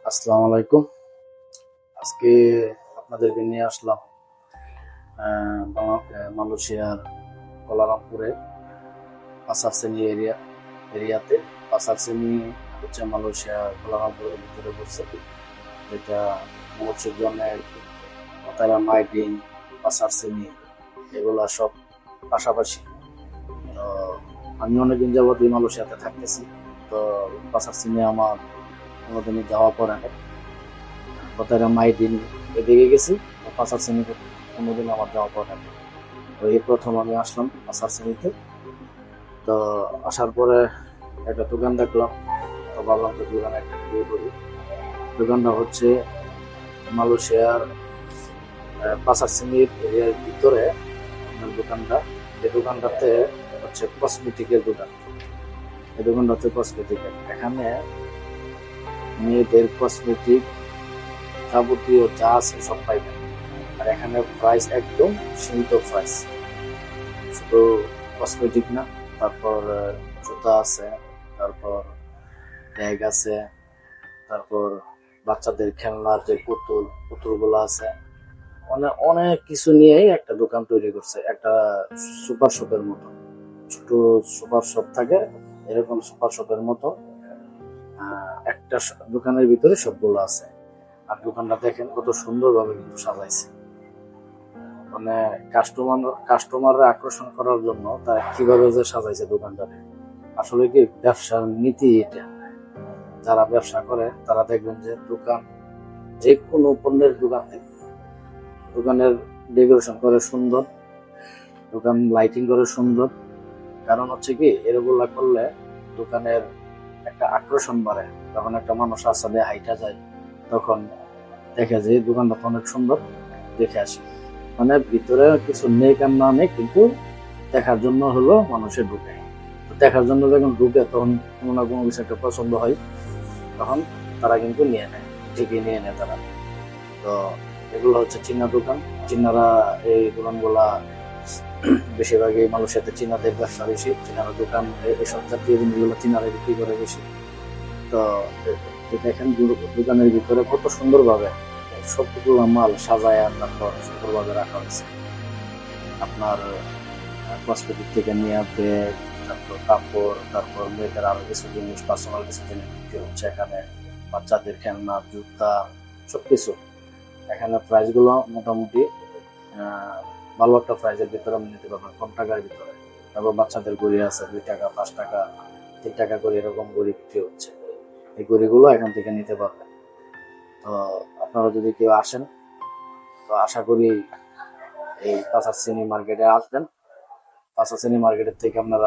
আসসালামু আলাইকুম। আজকে আপনাদেরকে নিয়ে আসলাম মালয়েশিয়ার কোলালামপুরে পাসারসেনি এরিয়াতে। পাসারসেনি হচ্ছে মালয়েশিয়া কোলালামপুরের ভিতরে পড়ছে, যেটা মৎস্যজনের তারা মাইডিং পাসারসেনি এগুলা সব পাশাপাশি। তো আমি অনেকদিন যাবত মালয়েশিয়াতে থাকতেছি, তো পাসারসেনি আমার কোনোদিনই যাওয়া পড়ে না। কোথায় মাইডিন এদিকে গেছি, পাঁচার শ্রেণীতে কোনোদিন আমার যাওয়া পড়ে না। তো এই প্রথম আমি আসলাম পাঁচার শ্রেণীতে। তো আসার পরে একটা দোকান দেখলাম, তো ভাবলাম তো দোকানে একটা ভিডিও করি। দোকানটা হচ্ছে মালয়েশিয়ার পাঁচার শ্রেণীর এরিয়ার ভিতরে দোকানটা। এই দোকানটাতে হচ্ছে কসমেটিকের দোকান। এই দোকানটা হচ্ছে কসমেটিকের। এখানে মেয়েদের কসমেটিক যাবতীয় যা আছে সব পাইবেন। আর এখানে প্রাইস একদম সীমিত প্রাইস, শুধু কসমেটিক না, তারপর জুতা আছে, তারপর ব্যাগ আছে, তারপর বাচ্চাদের খেলনার যে পুতুলগুলো আছে, অনেক অনেক কিছু নিয়েই একটা দোকান তৈরি করছে। একটা সুপার শপের মতো, ছোট সুপার শপ থাকে এরকম সুপার শপের মতো একটা দোকানের ভিতরে সবগুলো আছে। আর দোকানটা দেখেন কত সুন্দরভাবে কিন্তু সাজাইছে। মানে কাস্টমাররা আকর্ষণ করার জন্য তারা কিভাবে যে সাজাইছে দোকানটাকে। আসলে কি ব্যবসার নীতি এটা। যারা ব্যবসা করে তারা দেখবেন যে দোকান, যে কোনো পণ্যের দোকান থেকে দোকানের ডেকোরেশন করে সুন্দর, দোকান লাইটিং করে সুন্দর। কারণ হচ্ছে কি, এরগুলা করলে দোকানের একটা আকর্ষণ বাড়ে। যখন একটা মানুষ রাস্তা দিয়ে হাইটা যায়, তখন দেখে যে দোকানটা অনেক সুন্দর, দেখে আসি। মানে ভিতরে কিছু নেই আর না নেই, কিন্তু দেখার জন্য হলো মানুষের ঢুকে। দেখার জন্য যখন ঢুকে, তখন কোনো না কোনো কিছু একটা পছন্দ হয়, তখন তারা কিন্তু নিয়ে নেয়, ঠিকই নিয়ে নেয় তারা। তো এগুলো হচ্ছে চীনা দোকান। চীনারা এই দোকানগুলা বেশিরভাগই মানুষের চীনাদের ব্যবসা বেশি। চীনারা দোকান এসব জাতীয় জিনিসগুলো চীনারা বিক্রি করে বেশি। তো দেখেন দোকানের ভিতরে কত সুন্দরভাবে সবগুলো মাল সাজায় তারপর সুন্দরভাবে রাখা হয়েছে। আপনার কসমেটিক থেকে নিয়ে ব্যাগ, তারপর কাপড়, তারপর মেয়েদের আরো কিছু জিনিস, পার্সোনাল কিছু জিনিস বিক্রি হচ্ছে এখানে। বাচ্চাদের খেলনা, জুতা, সবকিছু। এখানে প্রাইস গুলো মোটামুটি ভালো একটা প্রাইজের ভিতরে আপনি নিতে পারবেন, কম টাকার ভিতরে। তারপর বাচ্চাদের ঘড়ি আছে 2 টাকা, 5 টাকা, 3 টাকা করে এরকম ঘড়ি বিক্রি হচ্ছে। এই ঘড়িগুলো এখান থেকে নিতে পারবেন। তো আপনারা যদি কেউ আসেন, তো আশা করি এই পাঁচার শ্রেণী মার্কেটে আসবেন। পাঁচার শ্রেণী মার্কেটের থেকে আপনারা